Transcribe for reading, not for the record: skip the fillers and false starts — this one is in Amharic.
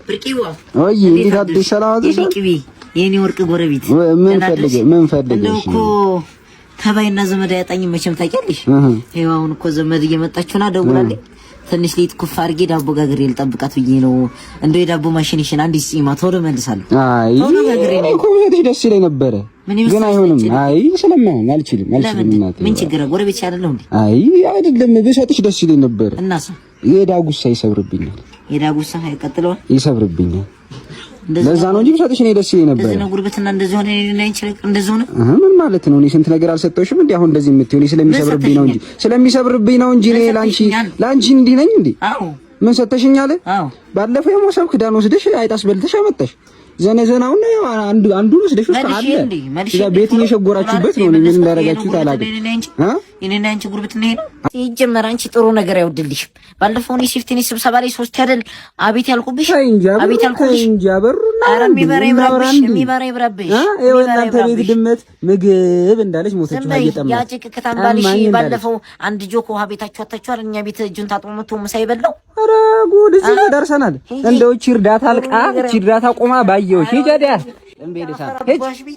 ብርቂዋ ወይ እንዴት አዲስ ሰላም አዘሽ? የኔ ወርቅ ጎረቤት ምን ፈልገሽ እኮ ተባይና ዘመድ አያጣኝም መቼም ታውቂያለሽ። ይኸው አሁን እኮ ዘመድ እየመጣችሁና ደውላለች። ትንሽ ሊት ኩፍ አድርጌ ዳቦ ጋግሬ ልጠብቃት ብዬ ነው። እንደው የዳቦ ማሽንሽን አንድ ሲማ ቶሎ መልሳለሁ። አይ እኮ ደስ ይለኝ ነበረ ግን አይሆንም። አይ ስለማን አልችልም እናቴ። ምን ችግር ጎረቤት አይደለም እንዴ? አይ አይደለም ብሰጥሽ ደስ ይለኝ ነበረ። እናሳ የዳጉሳ ይሰብርብኛል። የዳጉሳ አይቀጥለው ይሰብርብኛል። ለዛ ነው እንጂ ብሰጥሽ እኔ ደስ ይለኝ ነበር። እንደዚህ ነው ጉርብትና እንደዚህ ሆነ እኔ ነኝ ይችላል እንደዚህ ሆነ ምን ማለት ነው? እኔ ስንት ነገር አልሰጠሁሽም እንዴ? አሁን እንደዚህ የምትሆኚ ስለሚሰብርብኝ ነው እንጂ እኔ ላንቺ እንዲህ ነኝ እንዴ? አዎ ምን ሰጠሽኛል? አዎ ባለፈው የሞሰብ ክዳን ወስደሽ አይጣስ በልተሽ አመጣሽ። ዘነዘናውን አንዱ ወስደሽ ውስጥ አለ እዛ ቤት እየሸጎራችሁበት ነው። ምን እንዳደረጋችሁት አላውቅም። እኔና አንቺ ጉርብትና ይሄ ይጀመር። አንቺ ጥሩ ነገር አይወድልሽም። ባለፈው ነው ሲፍቲኒ ስብሰባ ላይ ሶስት አይደል አቤት ያልኩብሽ አቤት ያልኩብሽ እንጂ አበሩና የሚበራ ይብራብሽ እናንተ ቤት ድመት ምግብ እንዳለች ሞተች። አይጠማ ያ ጭቅቅታን ባልሽ ባለፈው አንድ ጆክ ውሃ ቤታችሁ አታችኋል። እኛ ቤት እጁን ታጥቦ መቶ ምሳ ይበላው። ኧረ ጉድ እዚህ ደርሰናል። እንደው እቺ እርዳታ አልቃ እቺ እርዳታ ቆማ ባየው ሂጂ አይደል እምቤልሳ ሂጂ